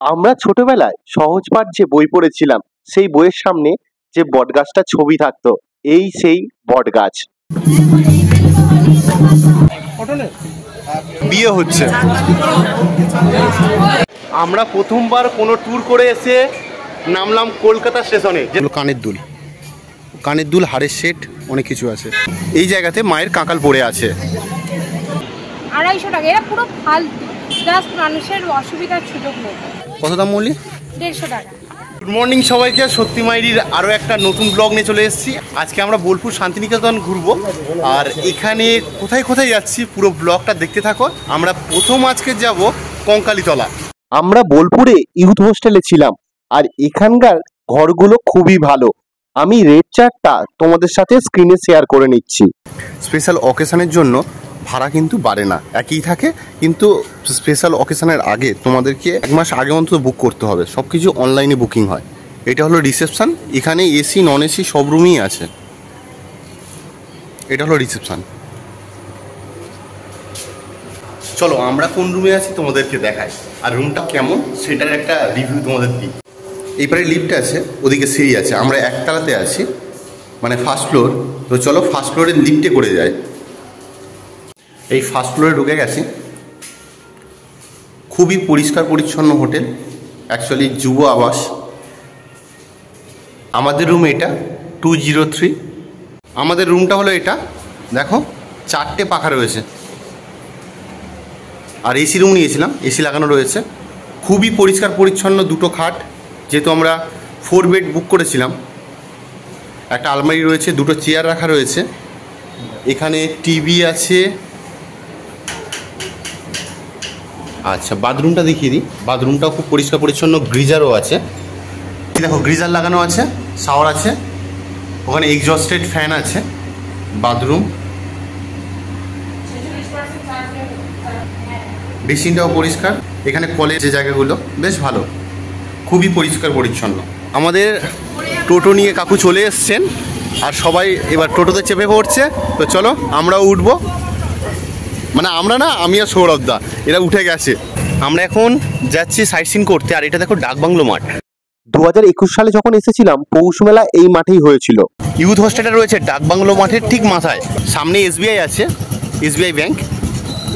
আমরা ছোটবেলায় সহজ পাঠ যে বই পড়েছিলাম, সেই বইয়ের সামনে যে বটগাছটা ছবি থাকতো, এই সেই বটগাছ। বিয়ে হচ্ছে। আমরা প্রথমবার কোনো ট্যুর করে এসে নামলাম কলকাতা স্টেশনে। যেগুলো কানের দুল, কানের দুল, হাড়ের সেট, অনেক কিছু আছে। এই জায়গাতে মায়ের কাঁকাল পড়ে আছে। 250 টাকা, এরা পুরো ফালতু, জাস্ট মানুষের অসুবিধার সুযোগ নেই। কত দাম বললি? 150 টাকা। গুড মর্নিং সবাইকে, সত্যি মাইরির আরও একটা নতুন ব্লগ নিয়ে চলে এসেছি। আজকে আমরা বোলপুর শান্তিনিকেতন ঘুরবো, আর এখানে কোথায় কোথায় যাচ্ছি পুরো ব্লগটা দেখতে থাকো। আমরা প্রথম আজকে যাব কঙ্কালীতলা। আমরা বোলপুরে ইউথ হোস্টেলে ছিলাম, আর এখানকার ঘরগুলো খুবই ভালো। আমি রেট চার্টটা তোমাদের সাথে স্ক্রিনে শেয়ার করে নিচ্ছি। স্পেশাল অকেশনের জন্য ভাড়া কিন্তু বাড়ে না, একই থাকে, কিন্তু স্পেশাল অকেশনের আগে তোমাদেরকে 1 মাস আগে অন্তত বুক করতে হবে। সব কিছু অনলাইনে বুকিং হয়। এটা হলো রিসেপশন, এখানে এসি নন এসি সব রুমই আছে। এটা হলো রিসেপশন। চলো আমরা কোন রুমে আছি তোমাদেরকে দেখাই, আর রুমটা কেমন সেটার একটা রিভিউ তোমাদের দিই। এইবারে লিফট আছে, ওদিকে সিঁড়ি আছে। আমরা একতলাতে আছি, মানে ফার্স্ট ফ্লোর। তো চলো ফার্স্ট ফ্লোরের লিফটে করে যাই। এই ফার্স্ট ফ্লোরে ঢুকে গেছি। খুবই পরিষ্কার পরিচ্ছন্ন হোটেল, অ্যাকচুয়ালি যুব আবাস। আমাদের রুম এটা 203। আমাদের রুমটা হলো এটা, দেখো 4টে পাখা রয়েছে। আর এসি রুম নিয়েছিলাম, এসি লাগানো রয়েছে। খুবই পরিষ্কার পরিচ্ছন্ন, 2টো খাট, যেহেতু আমরা 4 বেড বুক করেছিলাম। একটা আলমারি রয়েছে, 2টো চেয়ার রাখা রয়েছে। এখানে টিভি আছে। আচ্ছা, বাথরুমটা দেখিয়ে দিই। বাথরুমটাও খুব পরিষ্কার পরিচ্ছন্ন, গ্রিজারও আছে। দেখো গ্রিজার লাগানো আছে, শাওয়ার আছে, ওখানে এক্সস্টেড ফ্যান আছে। বাথরুম, বেসিনটাও পরিষ্কার। এখানে কলের যে জায়গাগুলো বেশ ভালো, খুবই পরিষ্কার পরিচ্ছন্ন। আমাদের টোটো নিয়ে কাকু চলে এসছেন, আর সবাই এবার টোটোতে চেপে পড়ছে। তো চলো আমরাও উঠবো, মানে আমরা না, আমি আর সৌরভদা, এরা উঠে গেছে। আমরা এখন যাচ্ছি সাইট সিন করতে। আর এটা দেখো ডাকবাংলো মাঠ। 2021 সালে যখন এসেছিলাম, পৌষ মেলা এই মাঠেই হয়েছিল। ইউথ হোস্টেলটা রয়েছে ডাকবাংলো মাঠের ঠিক মাথায়। সামনে এসবিআই আছে, এসবিআই ব্যাংক।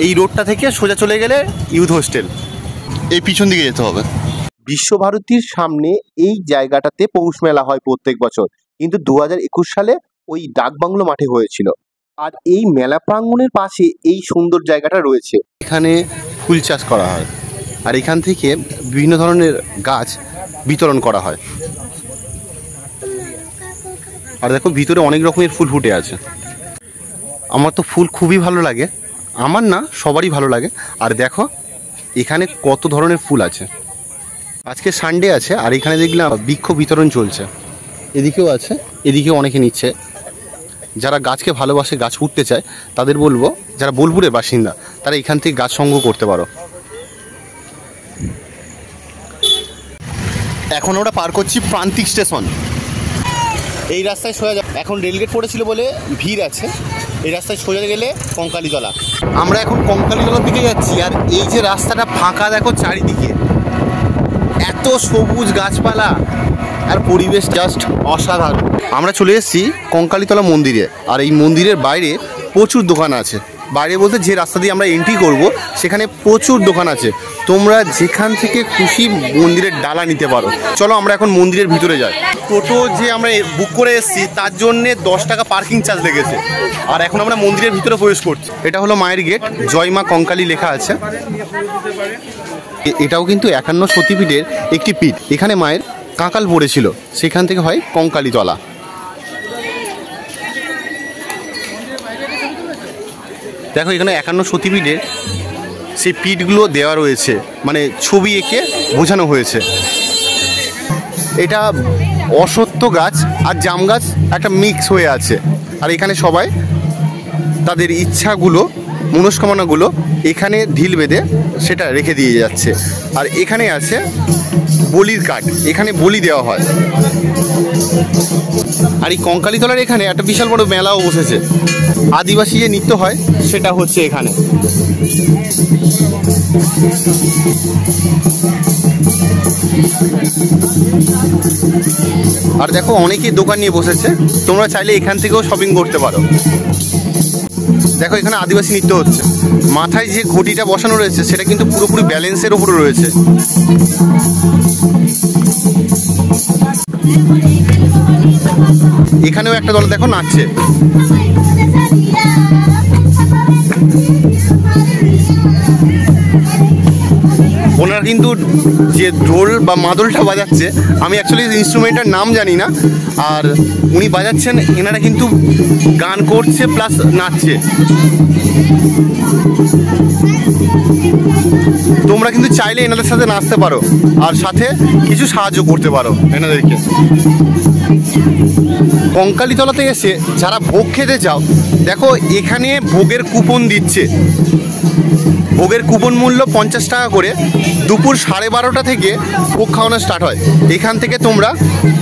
এই রোডটা থেকে সোজা চলে গেলে ইউথ হোস্টেল, এই পিছন দিকে যেতে হবে। বিশ্বভারতীর সামনে এই জায়গাটাতে পৌষ মেলা হয় প্রত্যেক বছর, কিন্তু 2021 সালে ওই ডাকবাংলো মাঠে হয়েছিল। আর এই মেলা প্রাঙ্গণের পাশে এই সুন্দর জায়গাটা রয়েছে। এখানে ফুল চাষ করা হয়, আর এখান থেকে বিভিন্ন ধরনের গাছ বিতরণ করা হয়। আর দেখো ভিতরে অনেক রকমের ফুল ফুটে আছে। আমার তো ফুল খুবই ভালো লাগে, আমার না সবারই ভালো লাগে। আর দেখো এখানে কত ধরনের ফুল আছে। আজকে সানডে আছে, আর এখানে দেখলাম বৃক্ষ বিতরণ চলছে। এদিকেও আছে, এদিকেও অনেকে নিচ্ছে। যারা গাছকে ভালোবাসে, গাছ উঠতে চায়, তাদের বলবো, যারা বোলপুরের বাসিন্দা, তারা এখান থেকে গাছ সংগ্রহ করতে পারো। এখন আমরা পার করছি প্রান্তিক স্টেশন। এই রাস্তায় সোজা যাব। এখন রেলগেট পড়েছিল বলে ভিড় আছে। এই রাস্তায় সোজা গেলে কঙ্কালীতলা। আমরা এখন কঙ্কালীতলার দিকে যাচ্ছি। আর এই যে রাস্তাটা ফাঁকা দেখো চারিদিকে, এত সবুজ গাছপালা আর পরিবেশ জাস্ট অসাধারণ। আমরা চলে এসেছি কঙ্কালীতলা মন্দিরে। আর এই মন্দিরের বাইরে প্রচুর দোকান আছে। বাইরে বলতে যে রাস্তা দিয়ে আমরা এন্ট্রি করব, সেখানে প্রচুর দোকান আছে। তোমরা যেখান থেকে খুশি মন্দিরের ডালা নিতে পারো। চলো আমরা এখন মন্দিরের ভিতরে যাই। টোটো যে আমরা বুক করে এসেছি, তার জন্যে 10 টাকা পার্কিং চার্জ লেগেছে। আর এখন আমরা মন্দিরের ভিতরে প্রবেশ করছি। এটা হলো মায়ের গেট, জয় মা কঙ্কালী লেখা আছে। এটাও কিন্তু 51 সতীপীঠের একটি পীঠ। এখানে মায়ের কাঁকাল পড়েছিল, সেখান থেকে হয় কঙ্কালীতলা। দেখো এখানে 51 সতীপীঠের সেই পীঠগুলো দেওয়া রয়েছে, মানে ছবি এঁকে বোঝানো হয়েছে। এটা অশ্বত্থ গাছ আর জাম গাছ একটা মিক্স হয়ে আছে। আর এখানে সবাই তাদের ইচ্ছাগুলো মনস্কামনাগুলো এখানে ঢিল বেঁধে সেটা রেখে দিয়ে যাচ্ছে। আর এখানে আছে বলির কাঠ, এখানে বলি দেওয়া হয়। আর এই কঙ্কালীতলার এখানে একটা বিশাল বড় মেলাও বসেছে। আদিবাসী যে নৃত্য হয় সেটা হচ্ছে এখানে। আর দেখো অনেকেই দোকান নিয়ে বসেছে, তোমরা চাইলে এখান থেকেও শপিং করতে পারো। দেখো এখানে আদিবাসী নৃত্য হচ্ছে। মাথায় যে ঘটিটা বসানো রয়েছে সেটা কিন্তু পুরোপুরি ব্যালেন্সের উপরে রয়েছে। এখানেও একটা দল দেখো নাচছে। ওনারা কিন্তু যে ঢোল বা মাদলটা বাজাচ্ছে, আমি অ্যাকচুয়ালি ইনস্ট্রুমেন্টের নাম জানি না, আর উনি বাজাচ্ছেন, এনারা কিন্তু গান করছে প্লাস নাচছে। তোমরা কিন্তু চাইলে এনাদের সাথে নাচতে পারো আর সাথে কিছু সাহায্য করতে পারো এনাদেরকে। কঙ্কালীতলাতে এসে যারা ভোগ খেতে চাও, দেখো এখানে ভোগের কুপন দিচ্ছে। ভোগের কুপন মূল্য 50 টাকা করে। দুপুর 12:30 থেকে ভোগ খাওয়ানো স্টার্ট হয়। এখান থেকে তোমরা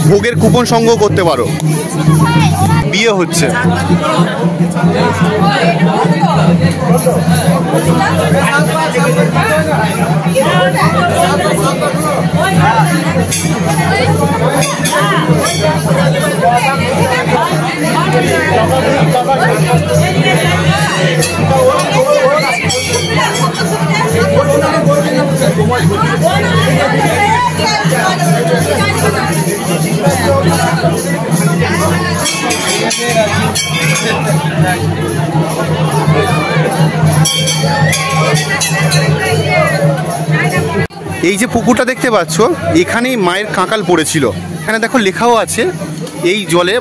ভোগের কুপন সংগ্রহ করতে পারো। বিয়ে হচ্ছে। এই যে পুকুরটা দেখতে পাচ্ছ, এখানেই মায়ের কাঁকাল পড়েছিল। এখানে দেখো লেখাও আছে, এই জলে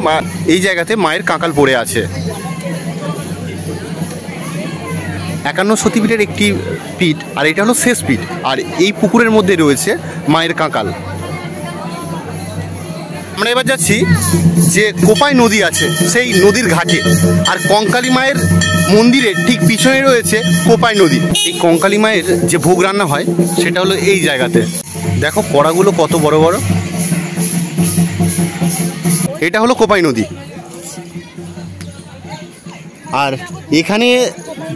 এই জায়গাতে মায়ের কাঁকাল পড়ে আছে। 51 সতীপীঠের একটি পীঠ, আর এটা হলো শেষ পীঠ। আর এই পুকুরের মধ্যে রয়েছে মায়ের কাঁকাল। আমরা এবার যাচ্ছি যে কোপাই নদী আছে সেই নদীর ঘাটে। আর কঙ্কালী মায়ের মন্দিরের ঠিক পিছনে রয়েছে কোপাই নদী। এই কঙ্কালী মায়ের যে ভোগ রান্না হয় সেটা হলো এই জায়গাতে। দেখো কড়াগুলো কত বড় বড়। এটা হলো কোপাই নদী। আর এখানে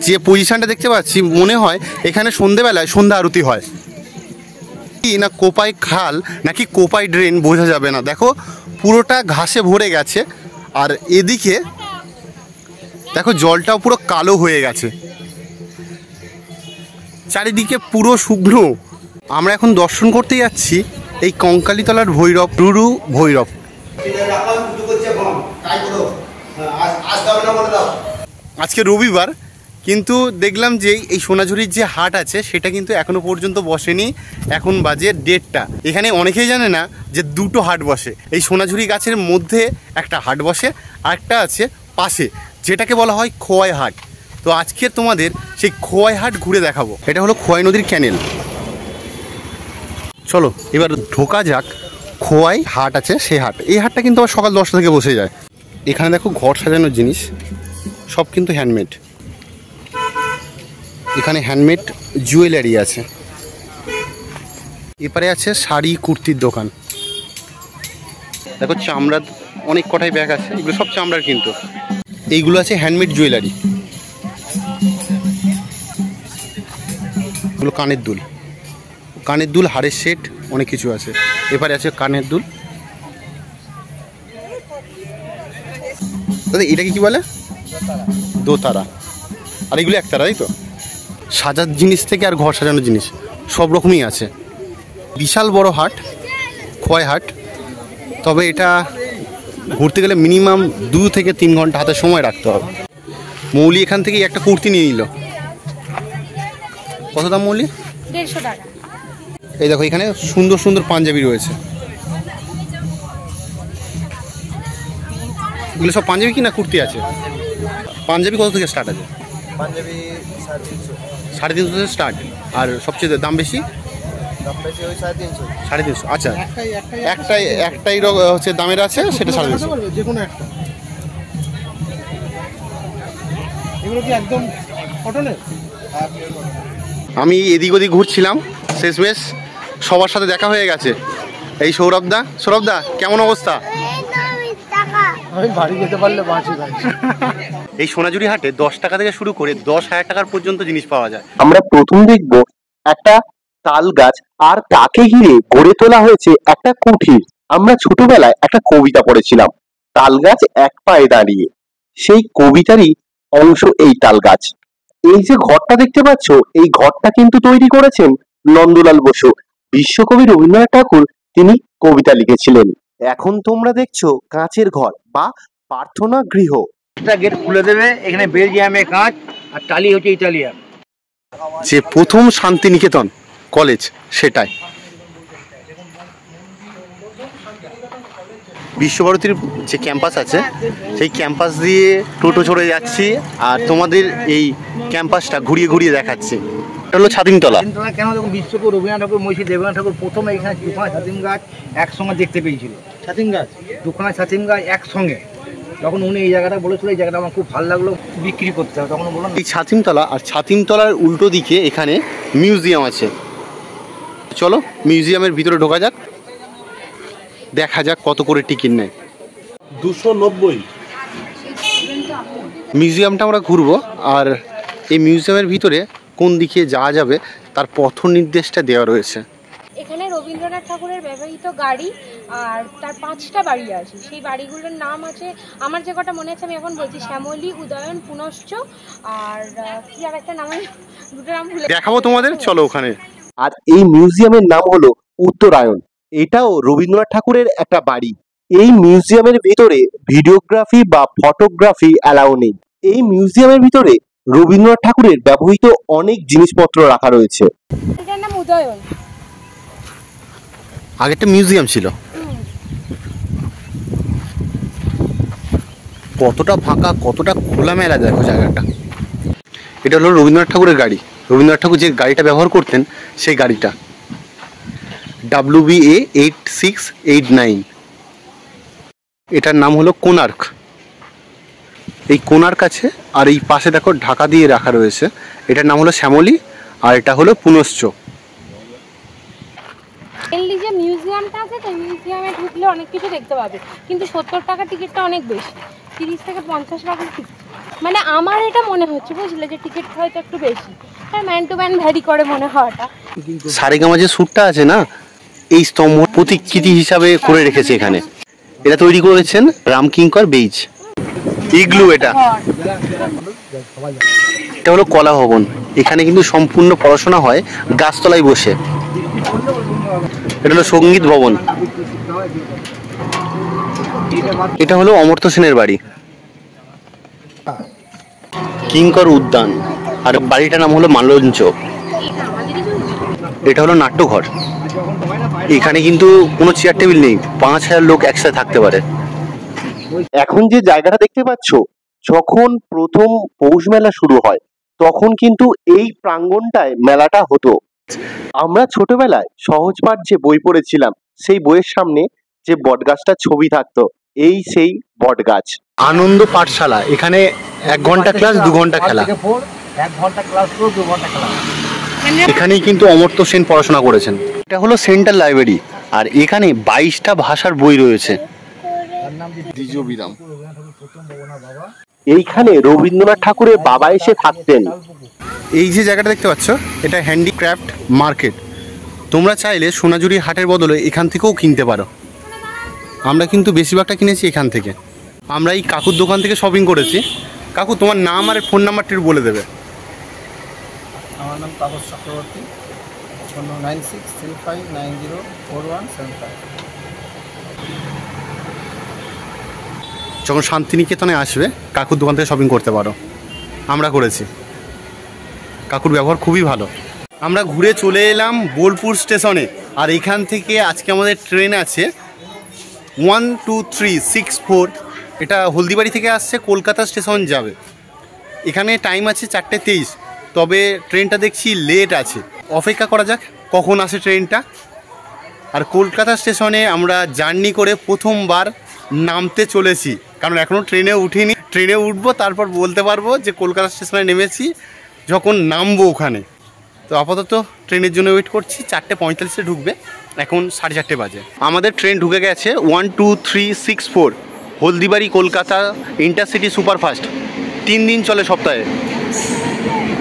যে পজিশনটা দেখতে পাচ্ছি, মনে হয় এখানে সন্ধেবেলায় সন্ধ্যা আরতি হয়। না কোপাই খাল নাকি কোপাই ড্রেন বোঝা যাবে না। দেখো পুরোটা ঘাসে ভরে গেছে। আর এদিকে দেখো জলটাও পুরো কালো হয়ে গেছে, চারিদিকে পুরো শুকনো। আমরা এখন দর্শন করতে যাচ্ছি এই কঙ্কালীতলার ভৈরব, রুরু ভৈরব। আজকে রবিবার, কিন্তু দেখলাম যে এই সোনাঝুরির যে হাট আছে সেটা কিন্তু এখনো পর্যন্ত বসেনি। এখন বাজে 1:30। এখানে অনেকেই জানে না যে দুটো হাট বসে। এই সোনাঝুরি গাছের মধ্যে একটা হাট বসে, আর একটা আছে পাশে, যেটাকে বলা হয় খোয়াই হাট। তো আজকে তোমাদের সেই খোয়াই হাট ঘুরে দেখাবো। এটা হলো খোয়াই নদীর ক্যানেল। চলো এবার ঢোকা যাক। খোয়াই হাট আছে সেই হাট। এই হাটটা কিন্তু আবার সকাল 10টা থেকে বসে যায়। এখানে দেখো ঘর সাজানোর জিনিস সব কিন্তু হ্যান্ডমেড। এখানে হ্যান্ডমেড জুয়েলারি আছে। এপারে আছে শাড়ি কুর্তির দোকান। দেখো চামড়ার অনেক কটাই ব্যাগ আছে, এগুলো সব চামড়ার কিন্তু। এইগুলো আছে হ্যান্ডমেড জুয়েলারি। এগুলো কানের দুল, কানের দুল, হাড়ের সেট, অনেক কিছু আছে। এপারে আছে কানের দুল। দাদা এটাকে কি বলে? দোতারা। আর এগুলো একতারা, তাই তো? সাজার জিনিস থেকে আর ঘর সাজানোর জিনিস সব রকমই আছে। বিশাল বড় হাট, খোয়াই হাট। তবে এটা ঘুরতে গেলে মিনিমাম 2 থেকে 3 ঘন্টা হাতে সময় রাখতে হবে। মৌলি এখান থেকেই একটা কুর্তি নিয়ে নিল। কত দাম মৌলি? 150 টাকা। এই দেখো এখানে সুন্দর সুন্দর পাঞ্জাবি রয়েছে। এগুলো সব পাঞ্জাবি কি না কুর্তি আছে? পাঞ্জাবি কত থেকে স্টার্ট আছে? পাঞ্জাবি 350 থেকে স্টার্ট। আর সবচেয়ে দাম বেশি? ওই 350। 350। আচ্ছা, একটাই হচ্ছে দামের আছে, সেটা 350। যে কোনো একটা। এগুলো কি একদম আমি এদিক ওদিক ঘুরছিলাম, শেষমেশ সবার সাথে দেখা হয়ে গেছে। এই সৌরভদা কেমন অবস্থা? আমি বাড়ি যেতে পারলে বাঁচি ভাই। এই সোনাঝুরি হাটে 10 টাকা থেকে শুরু করে 10,000 টাকার পর্যন্ত জিনিস পাওয়া যায়। আমরা প্রথম দেখব একটা তাল গাছ, আর তাকে ঘিরে গড়ে তোলা হয়েছে একটা কুঠির। আমরা ছোটবেলায় একটা কবিতা পড়েছিলাম, তাল গাছ এক পায়ে দাঁড়িয়ে। সেই কবিতারই অংশ এই তাল গাছ। এই যে ঘরটা দেখতে পাচ্ছ, এই ঘরটা কিন্তু তৈরি করেছেন নন্দলাল বসু। বিশ্বকবি রবীন্দ্রনাথ ঠাকুর তিনি কবিতা লিখেছিলেন। এখন তোমরা দেখছো কাঁচের ঘর বা প্রার্থনা গৃহ। একটা গেট খুলে দেবে, এখানে বেলজিয়ামে কাঁচ আর টালি হচ্ছে ইটালিয়ান। যে প্রথম শান্তিনিকেতন কলেজ সেটাই। বিশ্বভারতীর যে ক্যাম্পাস আছে সেই ক্যাম্পাস দিয়ে টোটো চড়ে যাচ্ছি আর তোমাদের এই ক্যাম্পাসটা ঘুরিয়ে ঘুরিয়ে দেখাচ্ছি। এটা হলো ছাতিমতলা। কেন দেখুন, বিশ্বকবি রবীন্দ্রনাথ ঠাকুর, মহর্ষি দেবেন্দ্রনাথ ঠাকুর প্রথমে এখানে দুখানা ছাতিম গাছ একসঙ্গে দেখতে পেয়েছিল। ছাতিম গাছ, দুখানা ছাতিম গাছ একসঙ্গে। তখন উনি এই জায়গাটা বলেছিল, এই জায়গাটা আমার খুব ভালো লাগলো, বিক্রি করতে হবে। তখন বললাম এই ছাতিমতলা, আর ছাতিমতলার উল্টো দিকে এখানে মিউজিয়াম আছে। চলো মিউজিয়ামের ভিতরে ঢোকা যাক, দেখা যাক কত করে টিকিট নেয়। 290। মিউজিয়ামটা আমরা ঘুরবো, আর এই মিউজিয়ামের ভিতরে কোন দিকে যাওয়া যাবে তার পথ নির্দেশটা দেওয়া রয়েছে। এখানে রবীন্দ্রনাথ ঠাকুরের ব্যবহৃত গাড়ি আর তার 5টা বাড়ি আছে। সেই বাড়িগুলোর নাম আছে, আমার যে কটা মনে আছে আমি এখন বলছি, শ্যামলী, উদয়ন, পুনশ্চ, আর কি আর একটা নাম, দুটো নাম ভুলে দেখাবো তোমাদের, চলো ওখানে। আর এই মিউজিয়ামের নাম হলো উত্তরায়ণ। এটাও রবীন্দ্রনাথ ঠাকুরের একটা বাড়ি। এই মিউজিয়ামের ভিতরে ভিডিওগ্রাফি বা ফটোগ্রাফি অ্যালাউ নেই। এই মিউজিয়ামের ভিতরে রবীন্দ্রনাথ ঠাকুরের ব্যবহৃত অনেক জিনিসপত্র রাখা রয়েছে। এটার নাম উদয়ন। আগে একটা মিউজিয়াম ছিল। কতটা ফাঁকা, কতটা খোলামেলা দেখো জায়গাটা। এটা হলো রবীন্দ্রনাথ ঠাকুরের গাড়ি। রবীন্দ্রনাথ ঠাকুর যে গাড়িটা ব্যবহার করতেন সেই গাড়িটা WBA 8689। এটার নাম হলো কোনার্ক। এই কোনার্ক আছে, আর এই পাশে দেখো ঢাকা দিয়ে রাখা রয়েছে, এটার নাম হলো শ্যামলী, আর এটা হলো পুনশ্চ। মেনলি যে মিউজিয়ামটা আছে, তো মিউজিয়ামে ঢুকলে অনেক কিছু দেখতে পাবে, কিন্তু 70 টাকা টিকিটটা অনেক বেশি, 30 থেকে 50 টাকার টিকিট। মানে আমার এটা মনে হচ্ছে, বুঝলে, যে টিকিট হয়তো একটু বেশি। হ্যাঁ, ম্যান টু ম্যান ভ্যারি করে মনে হওয়াটা। সারেগামা যে স্যুটটা আছে না, এই স্তম্ভ প্রতিকৃতি হিসাবে করে রেখেছে এখানে। এটা তৈরি করেছেন রামকিঙ্কর বেইজ। ইগলু এটা হলো কলা ভবন। এখানে কিন্তু সম্পূর্ণ পড়াশোনা হয় গাছতলায় বসে। এটা হলো সঙ্গীত ভবন। এটা হলো অমর্ত্য সেনের বাড়ি। কিঙ্কর উদ্যান, আর বাড়িটার নাম হলো মালঞ্চ। এটা হলো নাট্যঘর। এখানে কিন্তু কোনো চেয়ার টেবিল নেই, 5000 লোক একসাথে থাকতে পারে। এখন যে জায়গাটা দেখতে পাচ্ছ, যখন প্রথম পৌষ মেলা শুরু হয় তখন কিন্তু এই প্রাঙ্গণটায় মেলাটা হতো। আমরা ছোটবেলায় সহজপাঠ যে বই পড়েছিলাম, সেই বইয়ের সামনে যে বটগাছটার ছবি থাকতো, এই সেই বটগাছ। আনন্দ পাঠশালা, এখানে 1 ঘন্টা ক্লাস 2 ঘন্টা খেলা। 1 ঘন্টা ক্লাস করে 2 ঘন্টা খেলা। এখানেই কিন্তু অমর্ত্য সেন পড়াশোনা করেছেন। এটা হলো সেন্ট্রাল লাইব্রেরি, আর এখানে 22টা ভাষার বই রয়েছে। এইখানে রবীন্দ্রনাথ ঠাকুরের বাবা এসে থাকতেন। এই যে জায়গাটা দেখতে পাচ্ছ, এটা হ্যান্ডিক্রাফট মার্কেট। তোমরা চাইলে সোনাঝুরি হাটের বদলে এখান থেকেও কিনতে পারো। আমরা কিন্তু বেশিরভাগটা কিনেছি এখান থেকে। আমরা এই কাকুর দোকান থেকে শপিং করেছি। কাকু, তোমার নাম আর ফোন নাম্বারটা একটু বলে দেবে। আমার নাম তাপস চক্রবর্তী, 9635904175। যখন শান্তিনিকেতনে আসবে কাকুর দোকান থেকে শপিং করতে পারো। আমরা করেছি, কাকুর ব্যবহার খুবই ভালো। আমরা ঘুরে চলে এলাম বোলপুর স্টেশনে, আর এখান থেকে আজকে আমাদের ট্রেন আছে 12364। এটা হলদিবাড়ি থেকে আসছে, কলকাতা স্টেশন যাবে। এখানে টাইম আছে 4:23, তবে ট্রেনটা দেখছি লেট আছে। অপেক্ষা করা যাক কখন আসে ট্রেনটা। আর কলকাতা স্টেশনে আমরা জার্নি করে প্রথমবার নামতে চলেছি, কারণ এখনও ট্রেনে উঠিনি। ট্রেনে উঠবো, তারপর বলতে পারবো যে কলকাতা স্টেশনে নেমেছি। যখন নামবো ওখানে। তো আপাতত ট্রেনের জন্য ওয়েট করছি, 4:45-এ ঢুকবে, এখন 4:30 বাজে। আমাদের ট্রেন ঢুকে গেছে 12364 হলদিবাড়ি কলকাতা ইন্টারসিটি সুপারফাস্ট, 3 দিন চলে সপ্তাহে।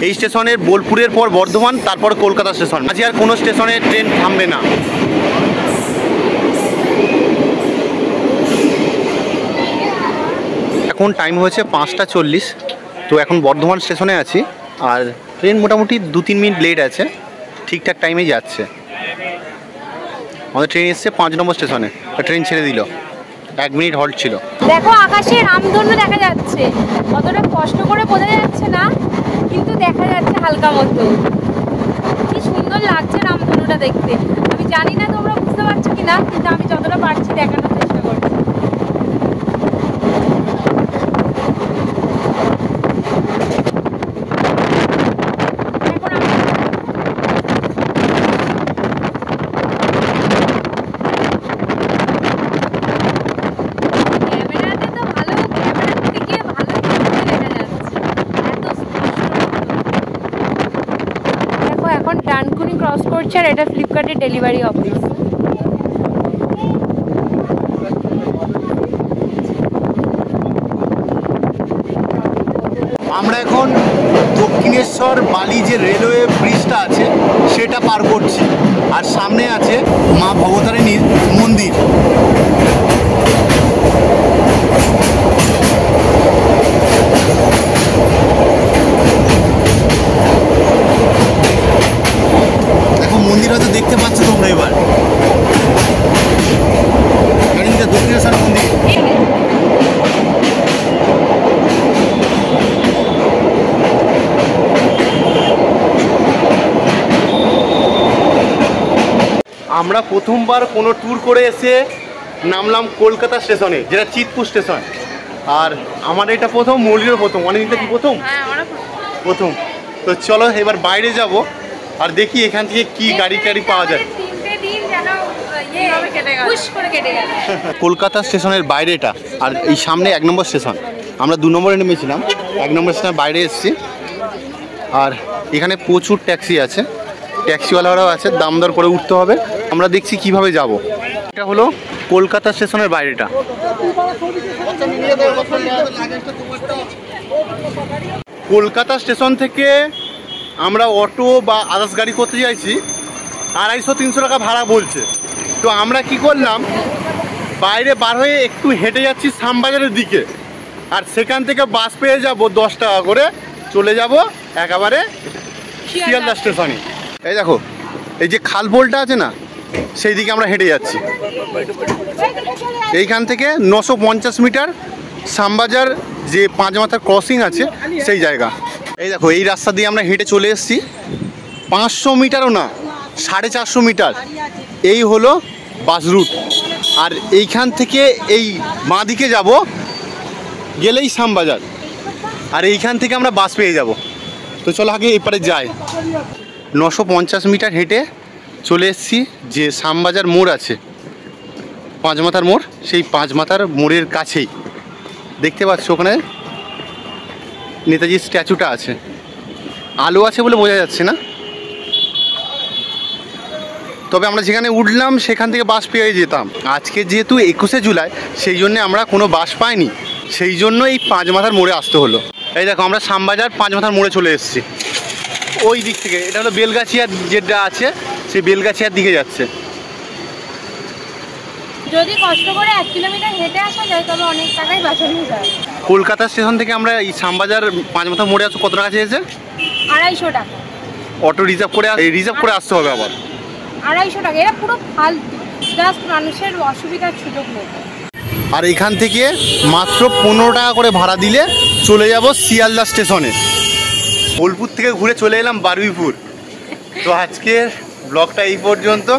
এই স্টেশনের বোলপুরের পর বর্ধমান, তারপর কলকাতা স্টেশন। আজ আর কোনো স্টেশনে ট্রেন থামবে না। এখন টাইম হয়েছে 5:40, তো এখন বর্ধমান স্টেশনে আছি। আর ট্রেন মোটামুটি 2-3 মিনিট লেট আছে, ঠিকঠাক টাইমেই যাচ্ছে। আমাদের ট্রেন এসছে 5 নম্বর স্টেশনে, ট্রেন ছেড়ে দিল, 1 মিনিট হল্ট ছিল। দেখো আকাশে রামধনু দেখা যাচ্ছে, অতটা কষ্ট করে বোঝা যাচ্ছে না, কিন্তু দেখা যাচ্ছে হালকা মতো। কি সুন্দর লাগছে রামধনুটা দেখতে। আমি জানি না তোমরা বুঝতে পারছো কিনা, কিন্তু আমি যতটা পারছি দেখানোর চেষ্টা করছি। এখন ডানকুনি ক্রস করছে, আর এটা ফ্লিপকার্টের ডেলিভারি অফিস। আমরা এখন দক্ষিণেশ্বর বালি যে রেলওয়ে ব্রিজটা আছে সেটা পার করছি, আর সামনে আছে মা ভবতারিণীর মন্দির। দেখো মন্দির হয়তো দেখতে পাচ্ছ তোমরা এবার, দক্ষিণেশ্বর মন্দির। আমরা প্রথমবার কোনো ট্যুর করে এসে নামলাম কলকাতা স্টেশনে, যেটা চিতপুর স্টেশন। আর আমার এটা প্রথম, মৌলিরও প্রথম। অনেকদিন কি প্রথম? প্রথম। তো চলো এবার বাইরে যাব আর দেখি এখান থেকে কি গাড়ি টাড়ি পাওয়া যায়। কলকাতা স্টেশনের বাইরেটা, আর এই সামনে 1 নম্বর স্টেশন। আমরা 2 নম্বরে নেমেছিলাম, 1 নম্বর স্টেশনের বাইরে এসেছি। আর এখানে প্রচুর ট্যাক্সি আছে, ট্যাক্সিওয়ালারাও আছে, দাম দর করে উঠতে হবে। আমরা দেখছি কিভাবে যাব। এটা হলো কলকাতা স্টেশনের বাইরেটা। কলকাতা স্টেশন থেকে আমরা অটো বা আদার্স গাড়ি করতে চাইছি, 250-300 টাকা ভাড়া বলছে। তো আমরা কি করলাম, বাইরে বার হয়ে একটু হেঁটে যাচ্ছি শ্যামবাজারের দিকে, আর সেখান থেকে বাস পেয়ে যাব 10 টাকা করে, চলে যাব একেবারে শিয়ালদা স্টেশনে। এই দেখো, এই যে খালপোলটা আছে না, সেই দিকে আমরা হেঁটে যাচ্ছি। এইখান থেকে 950 মিটার শ্যামবাজার যে 5 মাথার ক্রসিং আছে সেই জায়গা। এই দেখো, এই রাস্তা দিয়ে আমরা হেঁটে চলে এসেছি। 500 মিটারও না, 450 মিটার এই হলো বাস রুট। আর এইখান থেকে এই বাঁ দিকে যাব, গেলেই শ্যামবাজার, আর এইখান থেকে আমরা বাস পেয়ে যাব। তো চলো আগে এপারে যাই। 950 মিটার হেঁটে চলে এসেছি যে শ্যামবাজার মোড় আছে, 5 মাথার মোড়, সেই 5 মাথার মোড়ের কাছেই দেখতে পাচ্ছ ওখানে নেতাজির স্ট্যাচুটা আছে। আলো আছে বলে বোঝা যাচ্ছে না, তবে আমরা যেখানে উঠলাম সেখান থেকে বাস পেয়ে যেতাম। আজকে যেহেতু 21শে জুলাই, সেই জন্য আমরা কোনো বাস পাইনি, সেই জন্য এই 5 মাথার মোড়ে আসতে হলো। এই দেখো, আমরা শ্যামবাজার 5 মাথার মোড়ে চলে এসেছি। ওই দিক থেকে এটা হলো বেলগাছিয়ার যেটা আছে, সেই বেলগাছিয়ার দিকে যাচ্ছে। যদি কষ্ট করে 1 কিলোমিটার হেঁটে আসা যায় তবে অনেক টাকাই বাঁচানো যায়। কলকাতা স্টেশন থেকে আমরা এই শ্যামবাজার 5 মাথা মোড়ে আসতে কত টাকা চেয়েছে? 250 টাকা। অটো রিজার্ভ করে আসতে হবে আবার 250 টাকা। এটা পুরো ফালতু, জাস্ট মানুষের অসুবিধার সুযোগ নেই। আর এখান থেকে মাত্র 15 টাকা করে ভাড়া দিলে চলে যাব শিয়ালদা স্টেশনে। বোলপুর থেকে ঘুরে চলে এলাম বারুইপুর। তো আজকের ব্লগটা এই পর্যন্ত,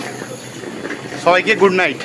সবাইকে গুড নাইট।